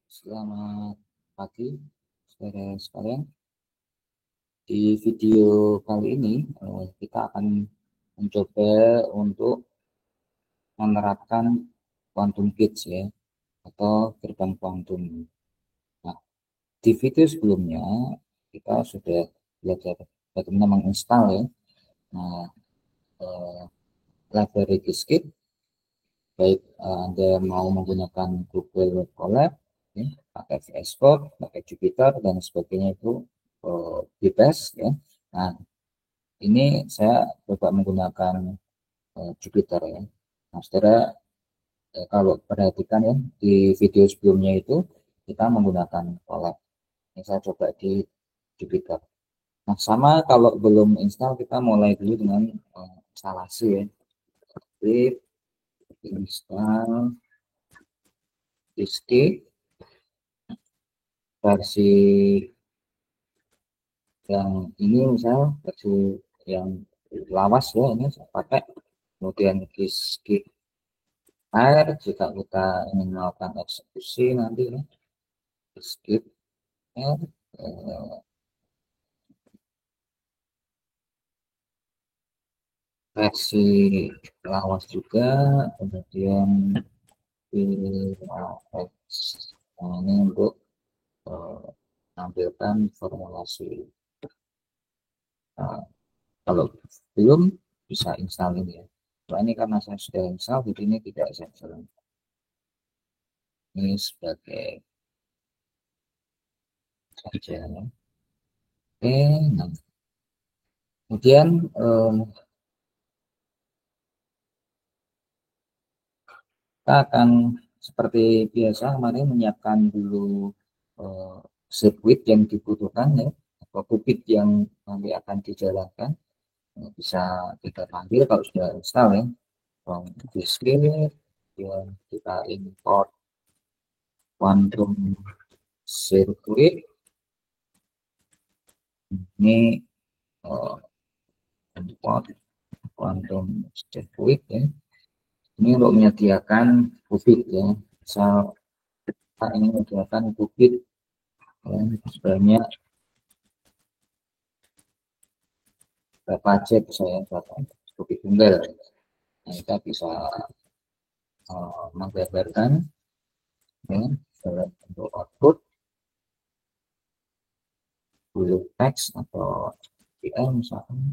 Selamat pagi, saudara sekalian. Di video kali ini, kita akan mencoba untuk menerapkan quantum gates ya, atau gerbang kuantum. Nah, di video sebelumnya kita sudah belajar bagaimana menginstal ya. Nah, eh, library Qiskit, baik Anda mau menggunakan Google Colab, ya, pakai VS Code, pakai Jupyter dan sebagainya itu bebas ya. Nah, ini saya coba menggunakan Jupyter ya. Nah, saudara, kalau perhatikan ya di video sebelumnya itu kita menggunakan Colab. Ini saya coba di Jupyter. Nah, sama kalau belum install kita mulai dulu dengan instalasi ya. Klik install Qiskit versi yang ini, misal versi yang lawas ya, ini saya pakai. Kemudian Qiskit R jika kita ingin melakukan eksekusi nanti ya. Qiskit R versi lawas juga. Kemudian nah, ini untuk menampilkan formulasi. Nah, kalau belum bisa install ini ya. Nah, ini karena saya sudah install, jadi ini tidak saya install. Ini sebagai saja ya. Oke, nah kemudian kita akan seperti biasa kemarin menyiapkan dulu sirkuit yang dibutuhkan ya, atau bukit yang nanti akan dijalankan. Bisa kita panggil kalau sudah install ya, from Qiskit, kemudian kita import quantum circuit. Ini import quantum circuit ya. Ini untuk menyediakan bukit ya. Misal kita ingin menyediakan bukit ya, sebanyak berapa cek saya bukit tunggal. Nah, kita bisa menggambarkan ya, dalam bentuk output bulk text atau PL misalkan.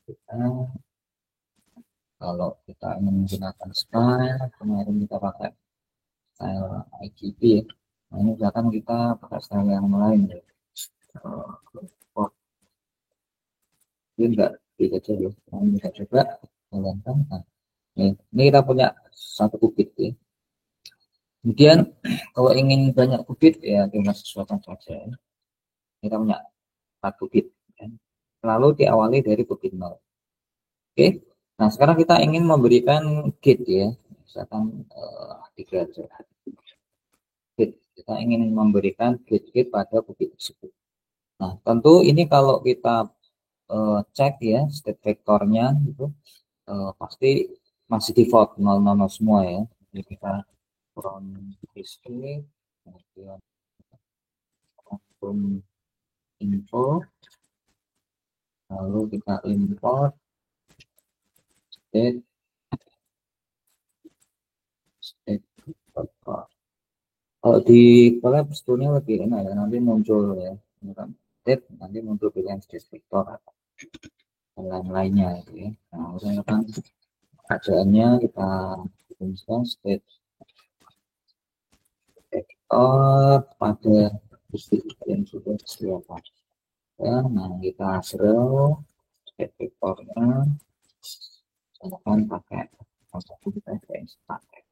Kita, kalau kita ingin menggunakan style, kemarin kita pakai style IGB ya. Nah, ini misalkan kita pakai style yang lain ya. Ini enggak beda aja ya. Nah, ini kita coba jalankan. Nah, ini kita punya satu bukit ya. Kemudian kalau ingin banyak bukit ya tinggal sesuaikan saja. Kita punya 4 bukit ya. Lalu diawali dari bukit 0. Oke. Nah, sekarang kita ingin memberikan gate ya. Misalkan 3 aja. Gate. Kita ingin memberikan gate-gate pada bukit tersebut. Nah, tentu ini kalau kita cek ya state vektornya itu pasti masih default 000 semua ya. Jadi kita from history, kemudian from info, lalu kita import state vector. Kalau di collab sebetulnya lebih enak ya, nanti muncul ya state, nanti muncul pilihan state vector atau lain-lainnya gitu ya. Nah, misalkan kajiannya kita tuliskan state vector pada bukti yang sudah disediakan ya. Nah, kita seru state vectornya misalkan pakai satu kita pakai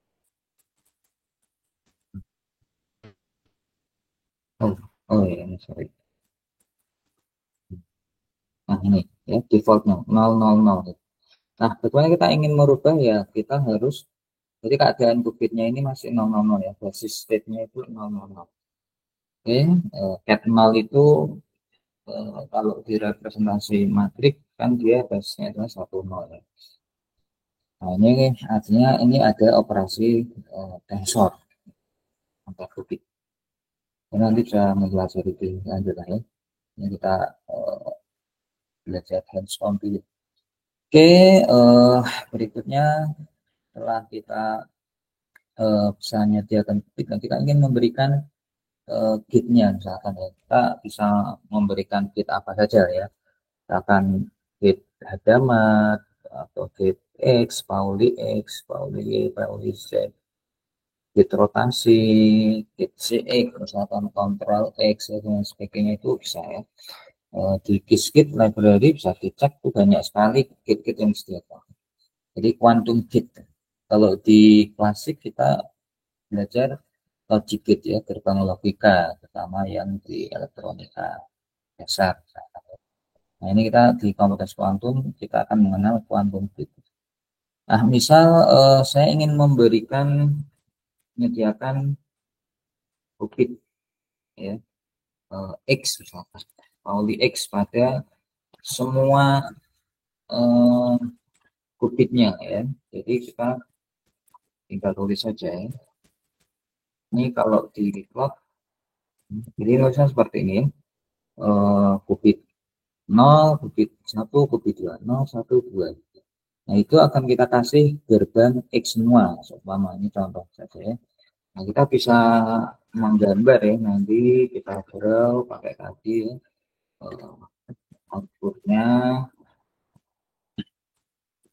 ya ini sorry. Nah, ini ya defaultnya 000. Nah, bagaimana kita ingin merubah ya, kita harus, jadi keadaan bukitnya ini masih 000 ya, basis state-nya itu 000. Oke, cat 0 itu kalau direpresentasi matrik kan dia basisnya adalah 10 ya. Nah, ini artinya ini ada operasi tensor. antar bukit. Dan nanti bisa mempelajari lebih lanjut lah ya. Ini kita belajar hands on dulu. Oke, berikutnya setelah kita bisa menyediakan bukit, dan kita ingin memberikan kitnya, misalkan ya, kita bisa memberikan kit apa saja ya, misalkan kit Hadamat atau kit X, Pauli X, Pauli Y, Pauli Z, kit rotasi, kit CX, misalkan kontrol X dan sebagainya, itu bisa ya. Di Qiskit library bisa dicek tuh banyak sekali kit-kit yang disediakan. Jadi quantum kit. Kalau di klasik kita belajar logic gate ya, gerbang logika, terutama yang di elektronika dasar. Nah, ini kita di komputer kuantum, kita akan mengenal quantum gate. Nah, misal saya ingin menyediakan bukit ya, X misalkan, Pauli X pada semua eh, bukitnya ya. Jadi kita tinggal tulis saja ya. Ini kalau di plot, jadi tulisan seperti ini ya. Bukit 0, bukit 1, bukit 2, 0, 1, 2. Nah, itu akan kita kasih gerbang X semua. Seumpama ini contoh saja ya. Nah, kita bisa menggambar ya. Nanti kita draw pakai tadi ya. Outputnya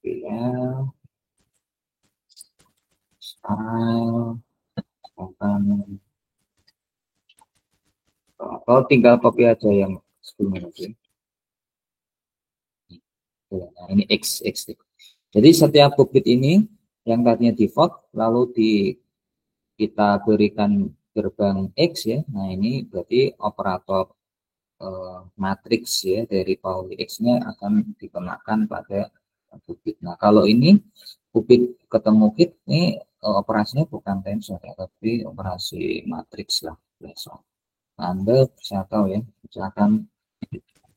PL, style, akan atau tinggal copy aja yang sebelumnya lagi. Nah, ini X. Jadi setiap bukit ini yang tadinya default lalu kita berikan gerbang X ya. Nah, ini berarti operator matriks ya dari Pauli X-nya akan dikenakan pada bukit. Nah, kalau ini bukit ketemu kit ini operasinya bukan tensor ya, tapi operasi matriks lah. Nah, Anda bisa tahu ya, misalkan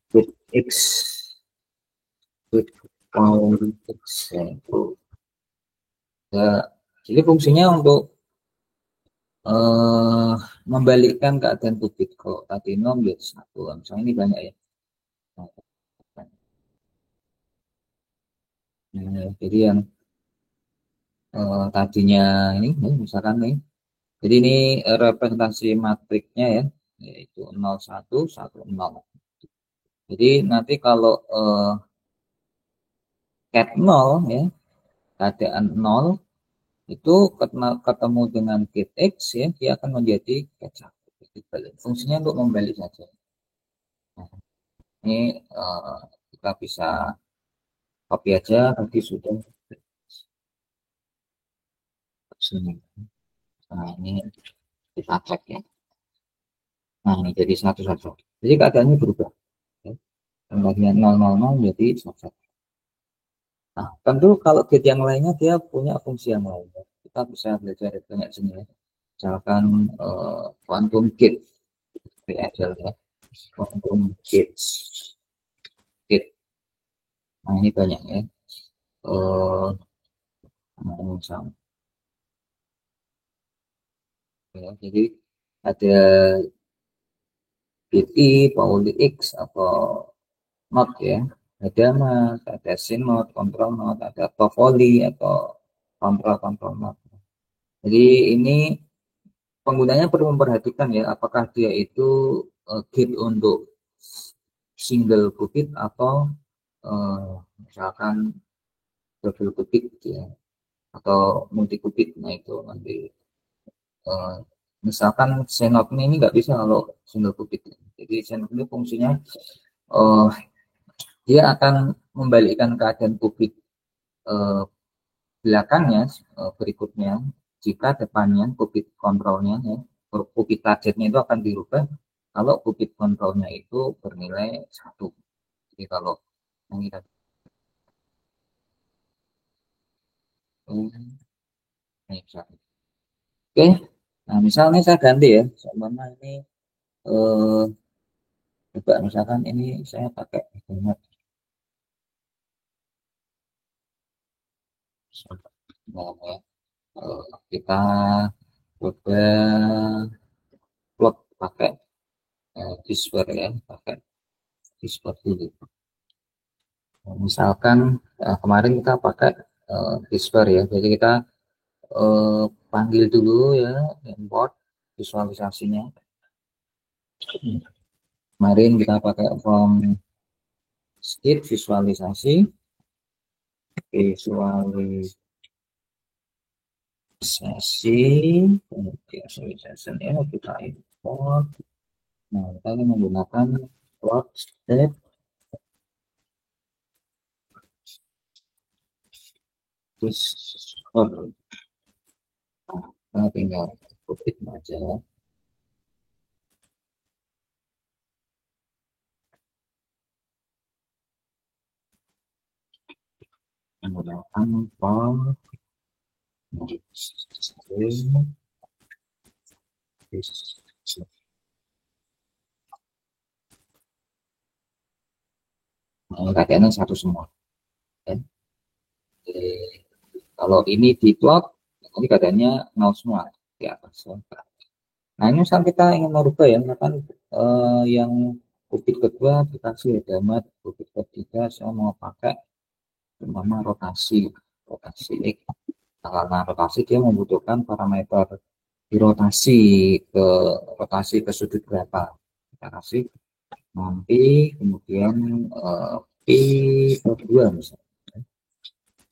bit X, bit Pauli X ya, itu ya, jadi fungsinya untuk eh membalikkan keadaan bukit. Kalau tadi 0 jadi 1. Misalnya ini banyak ya. Nah, jadi yang tadinya ini misalkan nih. Jadi ini representasi matriksnya ya, yaitu 0, 1, 1, 0. Jadi nanti kalau cat 0 ya, keadaan 0 itu ketemu dengan cat X ya, dia akan menjadi cat 1. Fungsinya untuk membalik saja. Nah, ini kita bisa copy aja, nanti sudah sini. Nah, ini kita cek ya. Nah, ini jadi 1, 1. Jadi keadaannya berubah. Ya. Kembalinya 0, 0, 0 jadi 1. Nah, tentu kalau gate yang lainnya dia punya fungsi yang lain. Kita bisa belajar banyak sini ya. Misalkan quantum gate, PSL ya, quantum gates, gate. Nah, ini banyak ya. Misalnya, ya. Jadi ada GT, Pauli X atau not ya. Ada mas, ada sin not, kontrol not, ada Toffoli atau kontrol not. Jadi ini penggunanya perlu memperhatikan ya, apakah dia itu gate untuk single qubit atau misalkan double qubit gitu ya, atau multi qubit. Nah, itu nanti eh, misalkan Xenon ini nggak bisa kalau single qubit. Jadi Xenon ini fungsinya eh, dia akan membalikkan keadaan qubit eh, belakangnya berikutnya jika depannya qubit kontrolnya ya, qubit targetnya itu akan dirubah kalau qubit kontrolnya itu bernilai 1. Jadi kalau yang kita ini misalnya. Oke, nah misalnya saya ganti ya, sama ini eh, coba misalkan ini saya pakai banyak ya, kita coba plot pakai Disper ya, pakai Disper dulu. Misalkan kemarin kita pakai Disper ya, jadi kita panggil dulu ya, import visualisasinya. Kemarin kita pakai from skip visualisasi, kemudian visualisasi ya kita import. Nah, kita ini menggunakan plot step Disper. Nah, kita tinggal copy aja. Menggunakan plot nah, keadaannya satu semua ya. Jadi, kalau ini di plot nanti keadaannya nol semua di atas ya. Nah ini misal kita ingin merubah ya, misalkan yang bukit kedua dikasih hemat, bukit ketiga saya mau pakai umpama rotasi X. Nah, karena rotasi dia membutuhkan parameter di rotasi ke sudut berapa kita kasih nanti kemudian P kedua misalnya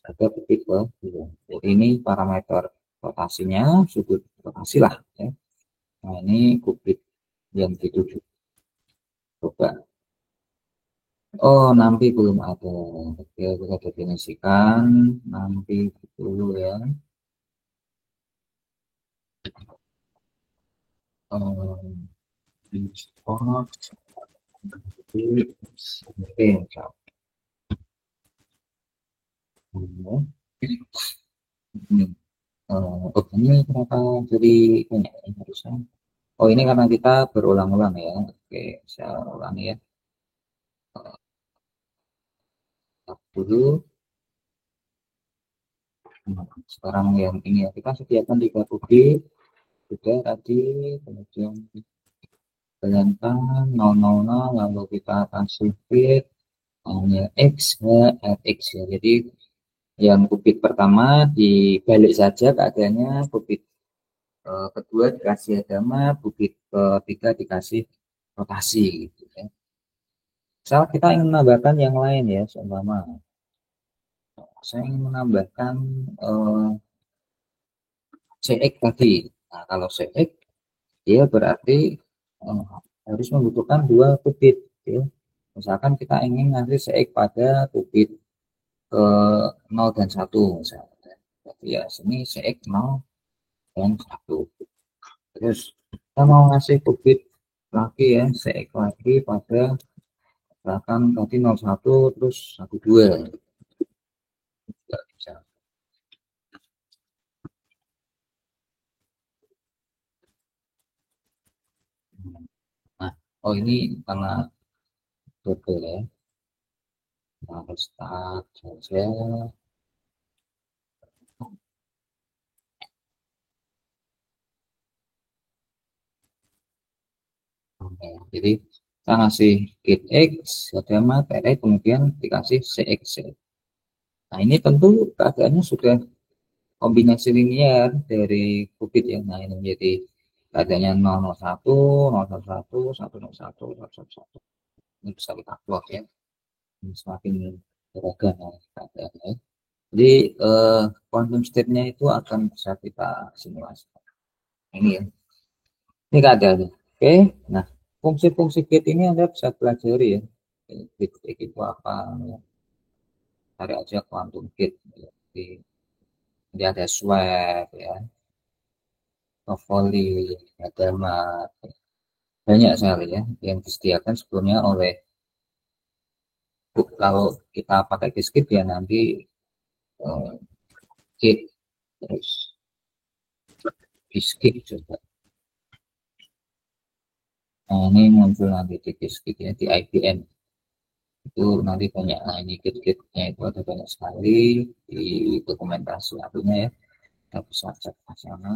ada titik kedua. Jadi ini parameter rotasinya sudut rotasi lah ya. Nah ini kubit yang dituju coba. Oh nanti belum ada. Oke kita definisikan nanti dulu ya. Import oke. Ini, oh ini kenapa jadi banyak ya harusnya. Oh ini karena kita berulang-ulang ya. Oke, saya ulangi ya. Dulu. Nah, sekarang yang ini ya kita sediakan 3 kubik sudah tadi, kemudian bayangkan 000 lalu kita kasih fit hanya x x ya. Jadi yang kubik pertama dibalik saja keadaannya, kubik kedua dikasih agama, kubik ketiga dikasih rotasi gitu ya. Misal kita ingin menambahkan yang lain ya, seumpama saya ingin menambahkan CX tadi. Nah, kalau CX dia berarti eh, harus membutuhkan 2 qubit ya. Misalkan kita ingin ngasih CX pada qubit ke 0 dan 1 misalnya. Jadi ya sini CX 0 dan 1. Terus kita mau ngasih qubit lagi ya, CX lagi pada misalkan tadi 01 terus 12. Tidak bisa. Nah, oh ini karena double ya. Harus start saja. Oke, jadi kita ngasih git X, sama TR, kemudian dikasih CX. Nah, ini tentu keadaannya sudah kombinasi linear dari qubit ya. Nah, ini menjadi keadaannya 001, 011, 101, 111. Ini bisa kita plot ya. Ini semakin beragam ya keadaannya. Jadi, quantum state-nya itu akan bisa kita simulasikan. Ini ya. Ini keadaannya. Oke, nah fungsi-fungsi gate ini Anda bisa pelajari ya. Gate itu apa? Ya. Cari aja quantum gate. Ya. Jadi ada swab ya, Tovoli, ada banyak sekali ya yang disediakan sebelumnya oleh kalau kita pakai diskit ya nanti uh, gate terus diskit juga. Nah, ini muncul nanti di diskit ya di IBM itu nanti banyak. Nah ini gate-gate-nya itu ada banyak sekali di dokumentasi akhirnya ya. Kita bisa cek ke sana.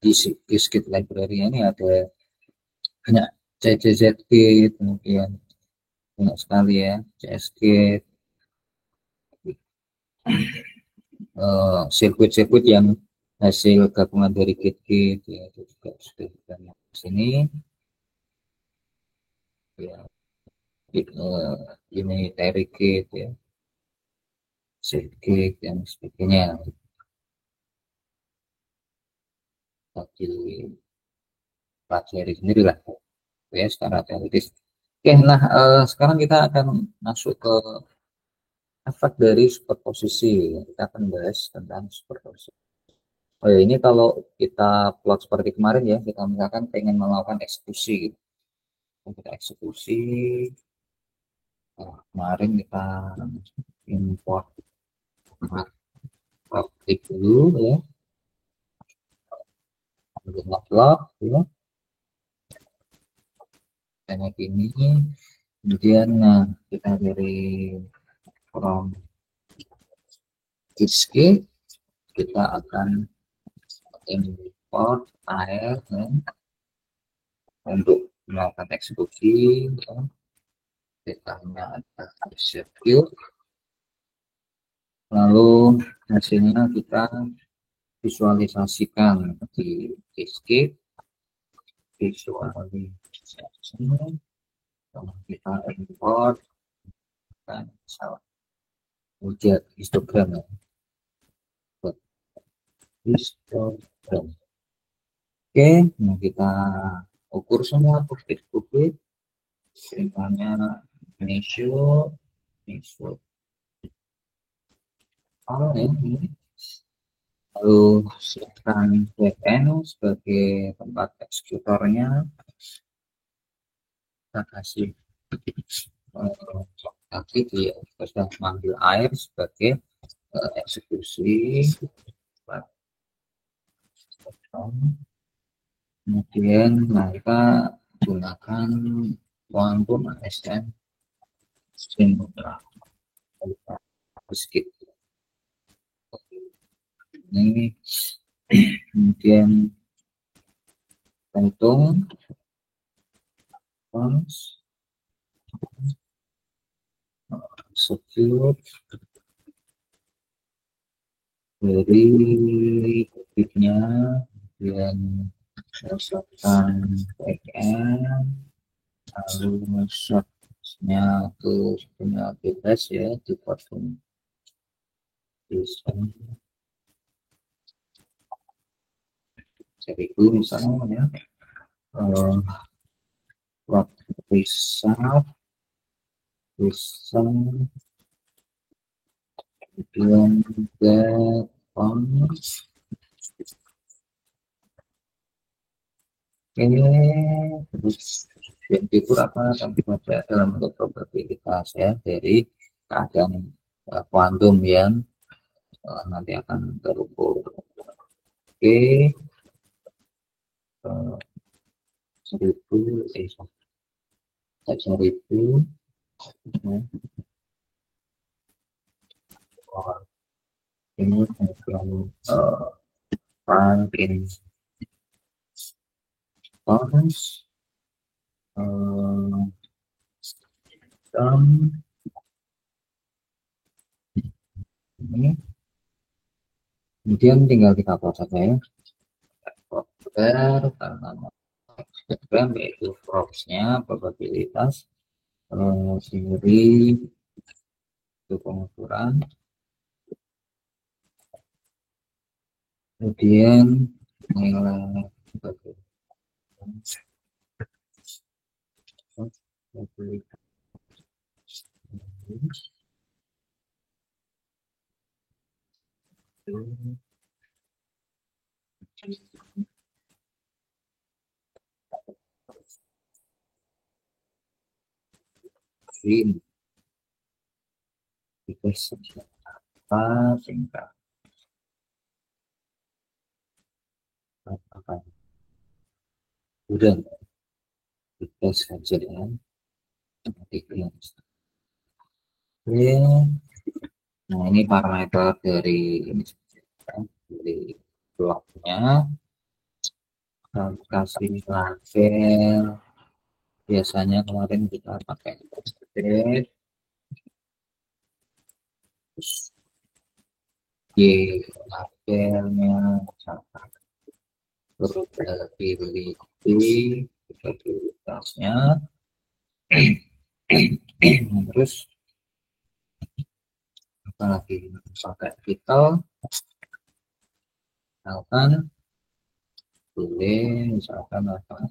di Git library ini ada banyak CCZK, kemudian banyak sekali ya CSGit, sirkuit-sirkuit yang hasil gabungan dari Git ya, itu juga sudah banyak di sini ya. Ini dari Git ya, Git dan sebagainya tadi pelajari sendiri lah ya secara teoritis. Oke, nah sekarang kita akan masuk ke efek dari superposisi. Kita akan bahas tentang superposisi. Oh ya, ini kalau kita plot seperti kemarin ya, kita misalkan pengen melakukan eksekusi gitu. Kita eksekusi, kemarin kita import objek dulu ya, ambil log ya, kayak gini. Kemudian nah kita dari from disk kita akan import file ya, untuk melakukan eksekusi ya. Datanya ada execute, lalu hasilnya kita visualisasikan di disk visualisasi, lalu kita import kan misalnya ujian histogram ya, buat histogram. Oke, nah kita ukur semua bukit-bukit misalnya initial oh ini, lalu siapkan backend sebagai tempat eksekutornya, kita kasih nanti dia sudah mengambil air sebagai eksekusi. Kemudian kita gunakan quantum ASM string sedikit ini. Kemudian hitung secure dari bukitnya, kemudian masukkan backend, lalu masuknya ke punya bebas ya di platform desain seribu misalnya ya, plot result kemudian get points. Ini terus yang fitur apa akan dibaca dalam bentuk probabilitas ya dari keadaan kuantum yang nanti akan terukur. Oke, 1000 ya. Ini kemudian rank in points ini kemudian tinggal kita plot saja ya, karena Instagram yaitu props-nya probabilitas, sendiri itu pengukuran, kemudian nilai ini itu apa singkat apa udah kita saja ya nanti oke. Nah ini parameter dari ini dari bloknya kasih label. Biasanya kemarin kita pakai date, terus Y labelnya misalkan probability, probabilitasnya. Terus apa lagi, pakai capital, misalkan boleh misalkan apa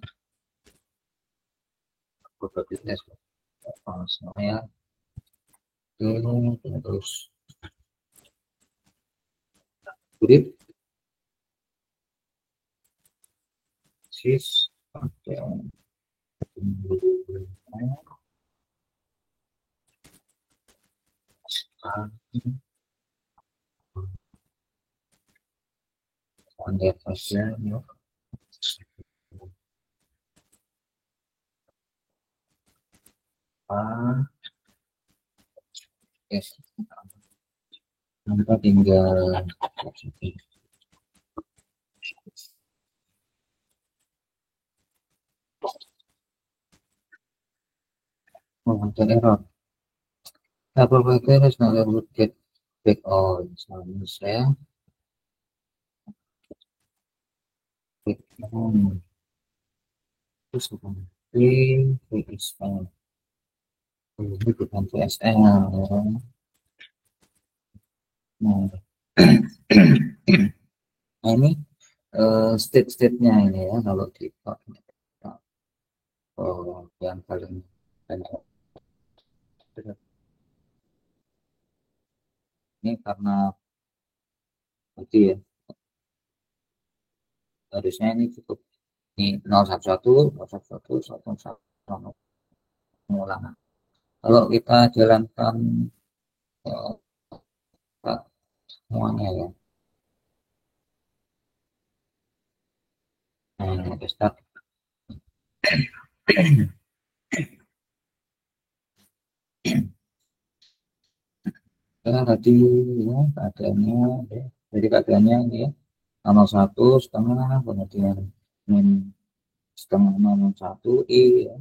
probabilitas saya terus grip sis pakai standar hasilnya yes. Kita tinggal ada error. Double backer is not able to get back on. Misalnya saya back on terus PSL ini bukan PSL. Nah, nah ini state-nya ini ya, kalau di yang paling banyak ini karena tadi ya, harusnya ini cukup ini 011 011 111 pengulangan. Kalau kita jalankan semuanya ya, nah kita start. Ya, tadi ya keadaannya ya. Jadi keadaannya ini ya 01 setengah, kemudian min setengah 001 I ya,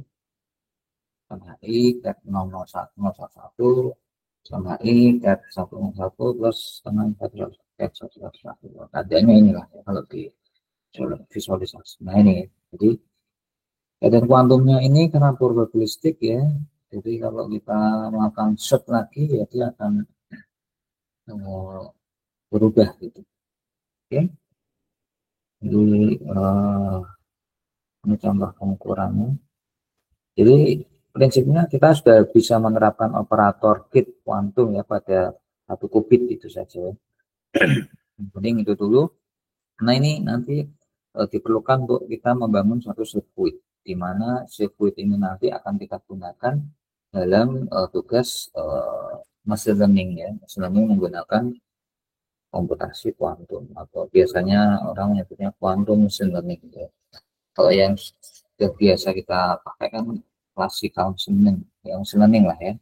setengah I kat 001 011 setengah I kat 101 plus setengah kat 101. Keadaannya inilah ya, kalau di visualisasi. Nah ini jadi keadaan kuantumnya ini karena probabilistik ya, jadi kalau kita melakukan shot lagi ya dia akan berubah gitu. Oke, jadi ini contoh pengukurannya. Jadi prinsipnya kita sudah bisa menerapkan operator Git kuantum ya pada satu qubit itu saja. Mending itu dulu. Nah ini nanti diperlukan untuk kita membangun suatu sirkuit, di mana sirkuit ini nanti akan kita gunakan dalam tugas machine learning ya. Machine learning menggunakan komputasi kuantum atau biasanya orang menyebutnya quantum machine learning ya. Kalau yang biasa kita pakai kan classical machine learning, yang machine learning lah ya.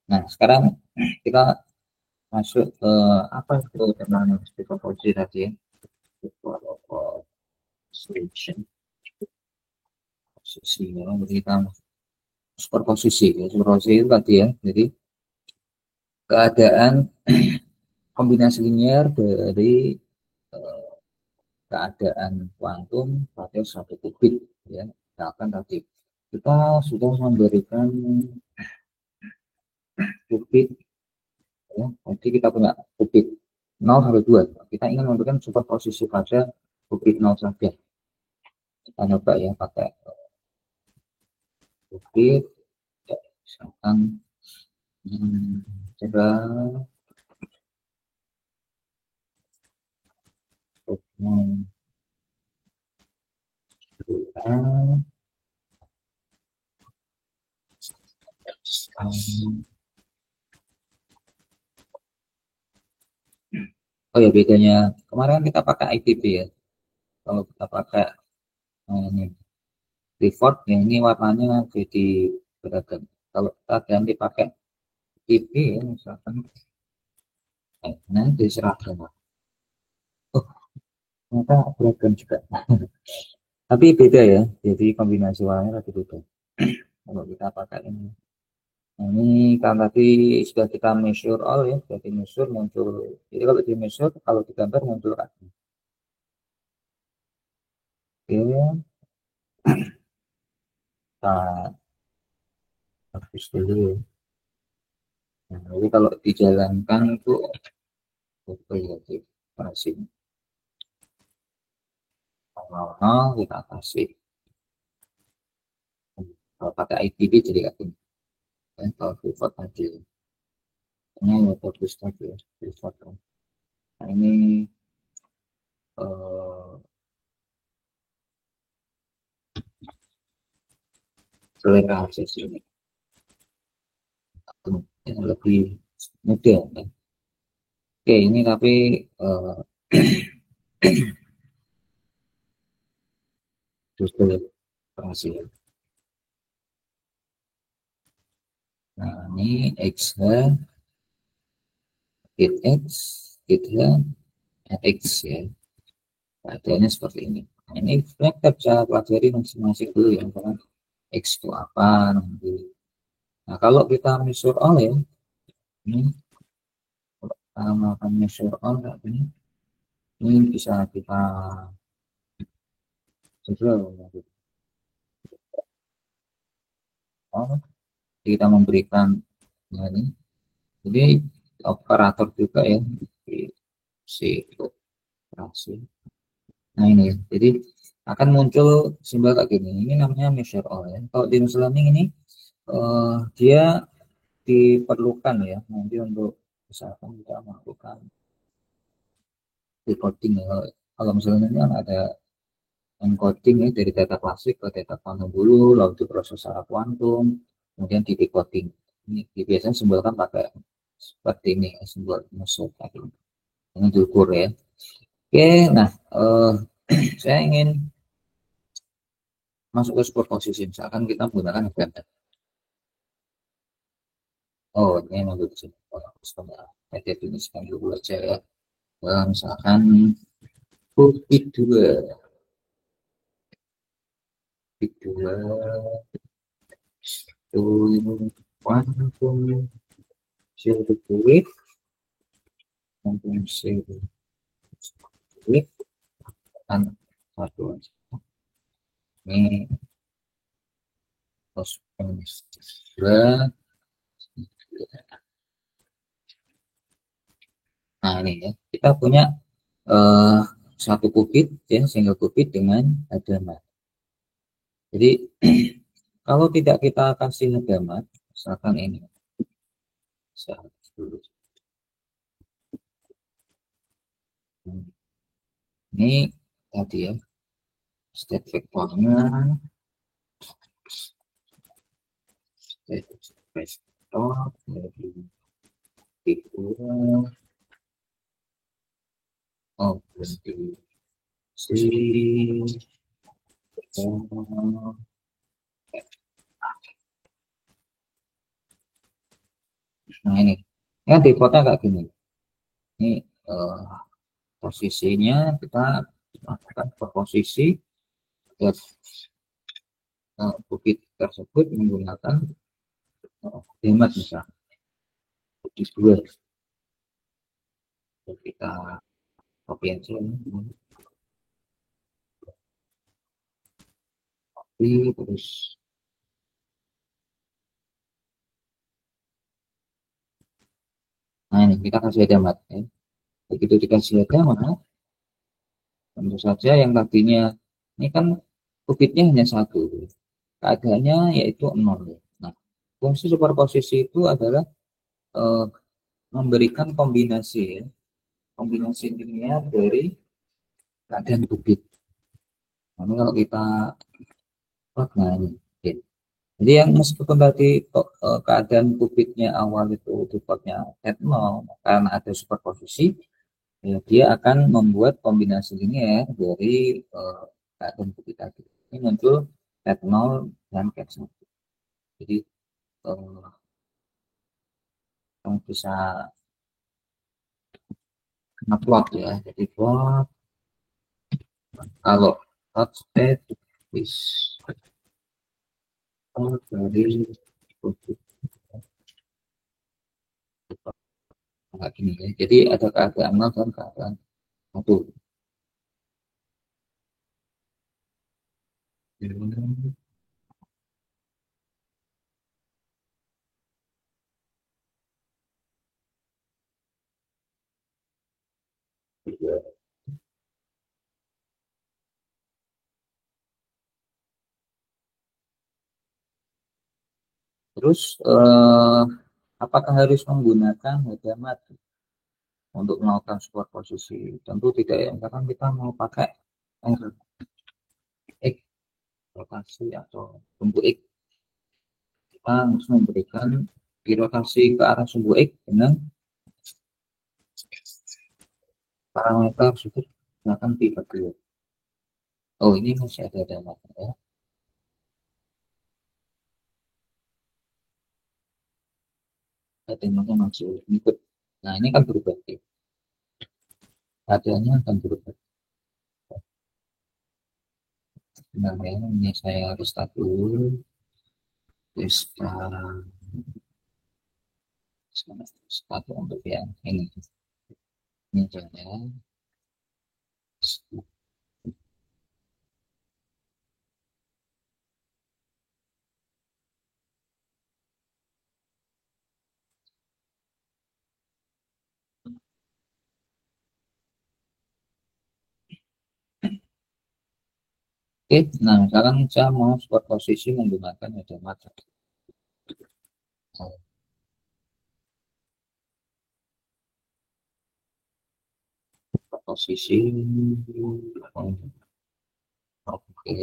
Nah sekarang kita masuk ke apa itu namanya topologi tadi ya, solution posisi ya, jadi kita superposisi ya, superposisi itu tadi ya, jadi keadaan kombinasi linear dari keadaan kuantum pada satu qubit ya. Misalkan tadi kita sudah memberikan qubit ya, jadi kita punya qubit 0 sampai 2, kita ingin memberikan superposisi pada qubit 0 saja. Kita coba ya pakai qubit ya, misalkan coba oh ya bedanya kemarin kita pakai ITB ya, kalau kita pakai ini Clifford ya, ini warnanya jadi beragam. Kalau kita ganti pakai ITB ya misalkan nanti seragam. Oh ternyata beragam juga. Tapi beda ya, jadi kombinasi warnanya tadi beda. Kalau kita pakai ini. Nah, ini kan tadi sudah kita measure all ya, jadi measure muncul. Jadi kalau di measure, kalau di gambar muncul kan. Oke, kita hapus dulu ya. Nah, jadi kalau dijalankan itu betul ya, kasih nol kita kasih. Kalau pakai IPB jadi kayak gini. Kalau pivot tadi, ini ya fokus tadi ya, pivot. Nah, ini eh, selera akses ini yang lebih mudah ya. Oke, ini tapi eh, justru berhasil. Nah, ini X, hit X, hit X ya. Keadaannya seperti ini. Nah, ini sebenarnya kita bisa pelajari masing-masing dulu ya, karena X itu apa nanti. Nah, kalau kita measure all ya, ini kalau melakukan measure all kayak ini bisa kita coba oh, kita memberikan ya, ini. Jadi operator juga ya di si operasi. Nah ini ya. Jadi akan muncul simbol kayak gini. Ini namanya measure all ya. Kalau di machine learning ini dia diperlukan ya nanti untuk misalkan kita melakukan decoding ya. Kalau misalnya ini kan ada encoding ya dari data klasik ke data kuantum dulu, lalu diproses secara kuantum, kemudian di decoding. Ini biasanya simbolkan pakai seperti ini ya, simbol musuh tadi. Ini diukur ya. Oke, nah saya ingin masuk ke superposisi. Misalkan kita menggunakan ganda. Oh, ini memang di sini. Oh, saya definisikan dulu aja ya. Misalkan bukti dua, bukti dua, itu kuantum sirkuit, kuantum sirkuit, kan satu aja. Ini terus dua. Nah ini ya, kita punya eh, satu qubit ya, single qubit dengan hadamat. Jadi kalau tidak kita kasih hadamat, misalkan ini, ini tadi ya, state vektornya, state vektor dari figur, oh berarti si, oh, nah ini, ya defaultnya kayak gini. Ini eh, posisinya kita lakukan ke posisi dan bukit tersebut menggunakan hemat misalnya di dua. Kita copy aja ini terus. Nah ini kita kasih hemat ya. Begitu dikasih hemat, tentu saja yang tadinya ini kan bukitnya hanya satu, keadaannya yaitu nol. Nah, fungsi superposisi itu adalah eh, memberikan kombinasi ya, kombinasi linear dari keadaan bukit. Nah, ini kalau kita nah ini. Oke. Jadi yang meskipun tadi keadaan bukitnya awal itu defaultnya at 0, karena ada superposisi, ya, dia akan membuat kombinasi linear dari keadaan bukit tadi. Ini muncul at 0 dan cat 1. Jadi kamu bisa ngeplot ya. Jadi plot Kalau hot state is dari kutub kayak gini ya. Jadi ada keadaan nol dan keadaan satu. Terus apakah harus menggunakan hemat untuk melakukan superposisi? Tentu tidak ya, misalkan kita mau pakai X rotasi atau sumbu X, kita harus memberikan di rotasi ke arah sumbu X dengan parameter tersebut misalkan pi per 2. Oh, ini masih ada data ya. Datanya masih ikut. Nah, ini kan berubah. Datanya akan berubah. Sebenarnya ini saya harus start dulu. Start untuk yang ini. Ini saja. Oke, nah sekarang saya mau superposisi menggunakan media mata. Superposisi, oke,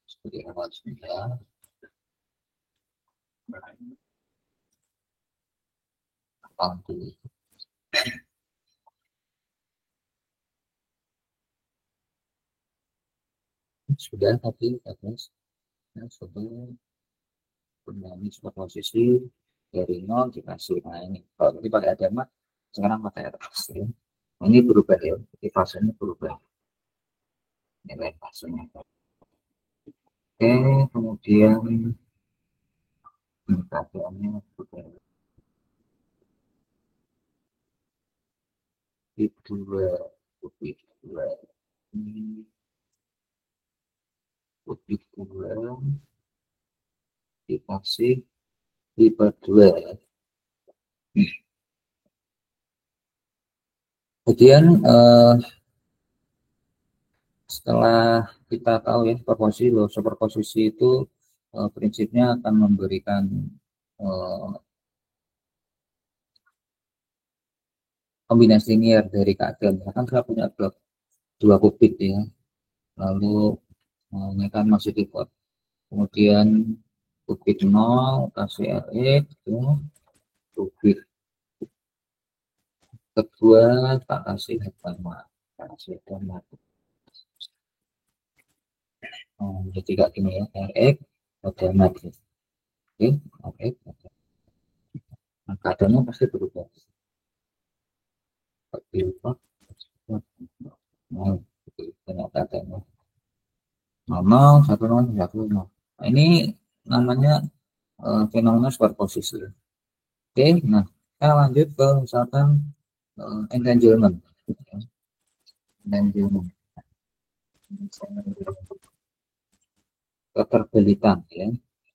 seperti awal sudah. Sudah tapi terus sudah kembali superposisi dari nol dikasih. Nah ini kalau tadi pakai adema, sekarang pakai atas ya. Ini berubah ya, jadi fasenya berubah nilai fasenya. Oke, kemudian indikatornya berubah. Itu putih dua ini putih dua dikasih tipe dua. Kemudian setelah kita tahu ya superposisi itu prinsipnya akan memberikan eh, kombinasi linear dari keadaan. Misalkan saya punya blok dua kubik ya, lalu ini kan masih di plot. Kemudian kubik 0 kasih Rx itu kubik kedua tak kasih pertama kasih pertama. Jadi kayak gini ya, Rx pertama gitu. Oke, oke. Nah, keadaannya pasti berubah. Berubah. Nah, ternyata keadaannya 0, 1, 0, 1, 0. Nah, ini namanya fenomena superposisi. Oke, nah kita lanjut ke misalkan entanglement. Entanglement. Keterbelitan ya.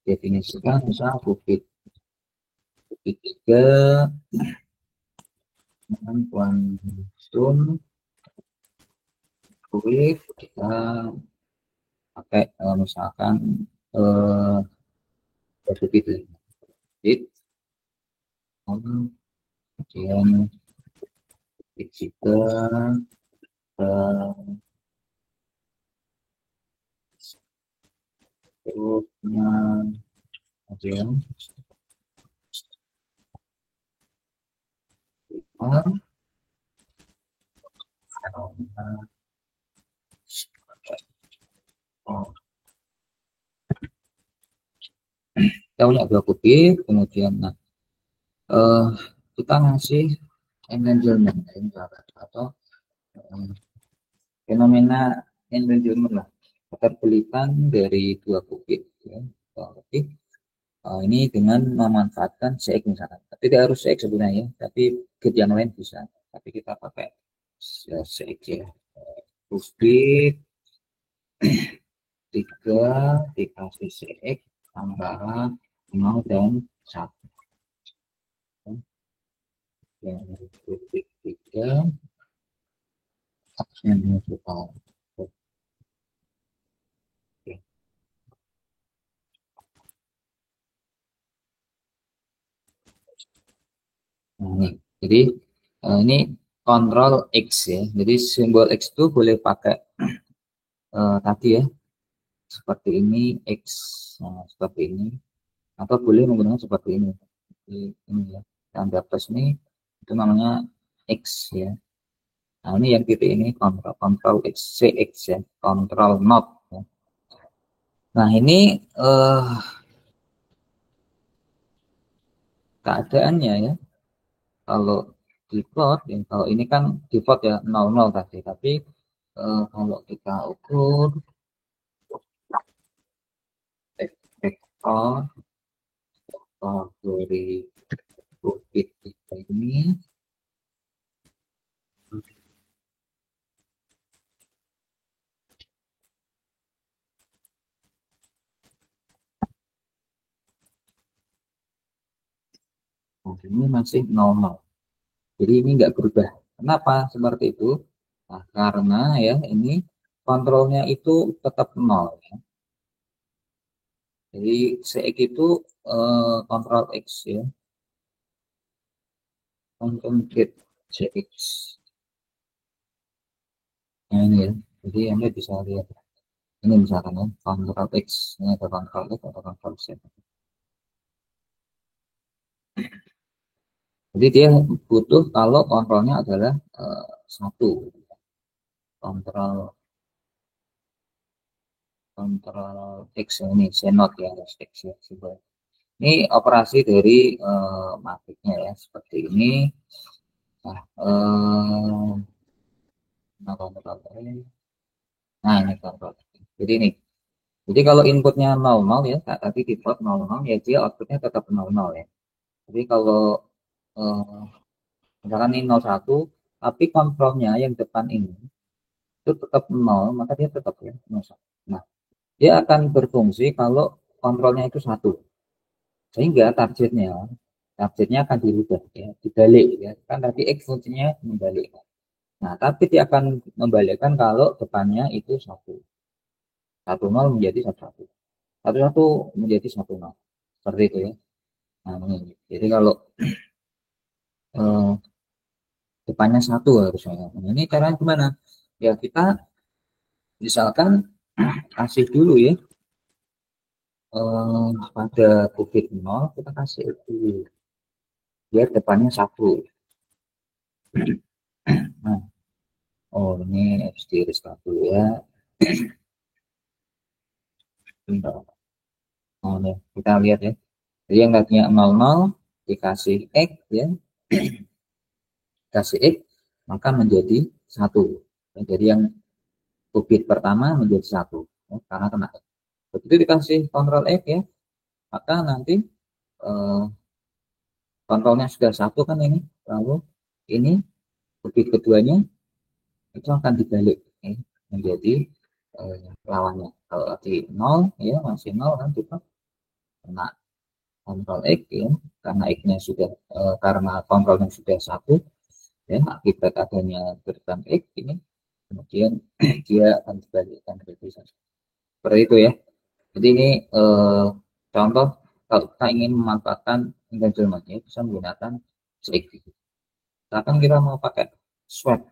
Definisikan misal kubik tiga dengan kuantum kubik kita pakai misalkan eh, kubik bit kemudian digital terusnya kemudian oh, kita punya dua kubik kemudian nah eh, kita ngasih entanglement atau fenomena entanglement lah, keterkelitan dari dua bukit ya. Oke. Ini dengan memanfaatkan CX misalkan, tapi tidak harus CX sebenarnya, tapi bukit yang lain bisa, tapi kita pakai CX ya. Bukit 3 dikasih CX antara 0 dan 1. Yang bukit 3 yang total. Nah, ini. Jadi ini kontrol X ya. Jadi simbol X itu boleh pakai tadi ya, seperti ini X, nah, seperti ini, atau boleh menggunakan seperti ini. Jadi, ini ya, tanda plus ini itu namanya X ya. Nah ini yang titik ini kontrol X, CX ya, kontrol not ya. Nah ini keadaannya ya, kalau default ya, kalau ini kan default ya 00 tadi, tapi kalau kita ukur vektor dari bukit kita ini, ini masih 00. Jadi ini enggak berubah. Kenapa seperti itu? Nah, karena ya ini kontrolnya itu tetap 0 ya. Jadi CX itu kontrol X ya. Conjugate CX. Nah ini ya. Jadi Anda bisa lihat. Ini misalkan ya, kontrol X. Ini ada kontrol X atau kontrol Z. Jadi dia butuh kalau kontrolnya adalah satu. Kontrol X ini senot ya, X ya. Ini operasi dari matrixnya ya, seperti ini. Nah, nah ini kontrol. Jadi ini. Jadi kalau inputnya 00 ya, tadi default 00 ya, dia outputnya tetap 00 ya. Jadi kalau misalkan ini 01, tapi kontrolnya yang depan ini itu tetap 0, maka dia tetap ya 01. Nah, dia akan berfungsi kalau kontrolnya itu 1. Sehingga targetnya akan dirubah ya, dibalik ya. Kan tadi X fungsinya membalik. Nah, tapi dia akan membalikkan kalau depannya itu 1. 10 menjadi 11. 11 menjadi 10. Seperti itu ya. Nah, ini. Jadi kalau depannya 1 harusnya. Nah, ini caranya gimana? Ya kita misalkan kasih dulu ya, pada bukit 0 kita kasih itu biar depannya 1. Nah, oh ini harus di restart dulu ya. Bentar. Oh, nih, kita lihat ya. Jadi yang tadinya 00 dikasih X ya, kasih X maka menjadi 1. Jadi yang bukit pertama menjadi 1 ya, karena kena X. Begitu dikasih kontrol X ya, maka nanti eh, kontrolnya sudah 1 kan ini, lalu ini bukit keduanya itu akan dibalik ya, menjadi lawannya. Kalau tadi 0 ya masih 0 kan kita kena kontrol X ya, karena X-nya sudah karena kontrolnya sudah 1 ya, akibat adanya gerbang X ini, kemudian dia akan dibalikkan seperti itu ya. Jadi ini contoh kalau kita ingin memanfaatkan engagement ya, bisa menggunakan CX. Misalkan kita mau pakai swap,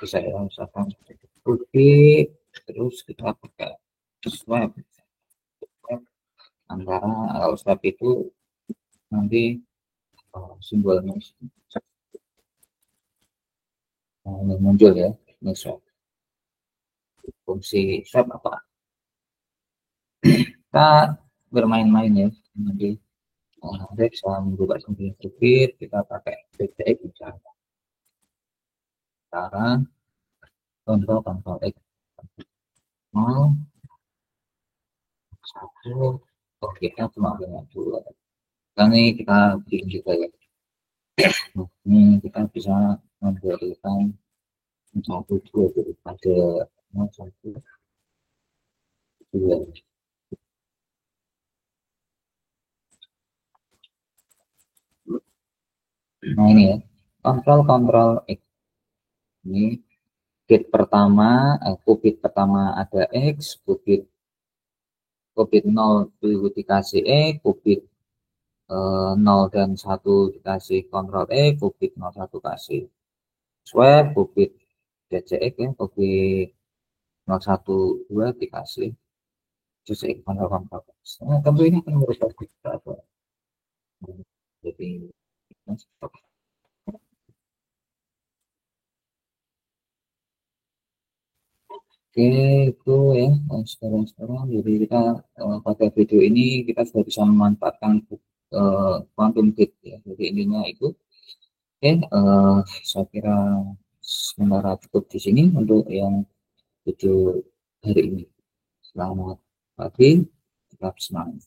bisa ya, misalkan Ruby, terus kita pakai swap antara swap itu nanti simbolnya muncul ya, ini swap. Fungsi swap apa? Kita bermain-main ya, nanti Anda bisa membuka sendiri sedikit, kita pakai BTX misalnya. Sekarang contoh X. Oh, satu. Oh, kita cuma punya dua. Kali kita bikin juga ya. Ini kita bisa memberikan satu dua daripada satu dua. Nah ini ya, kontrol kontrol X ini bit pertama, qubit pertama ada X, qubit 0 dikasih E, qubit 0 dan 1 dikasih kontrol E, qubit 01 kasih swap, qubit DCX ya, qubit 012 dikasih DCX kontrol kontrol. Nah, tentu ini akan merubah kita jadi oke, itu ya sekarang jadi kita pada video ini kita sudah bisa memanfaatkan quantum gate ya. Jadi intinya itu oke, saya kira sementara cukup di sini untuk yang video hari ini. Selamat pagi, tetap semangat.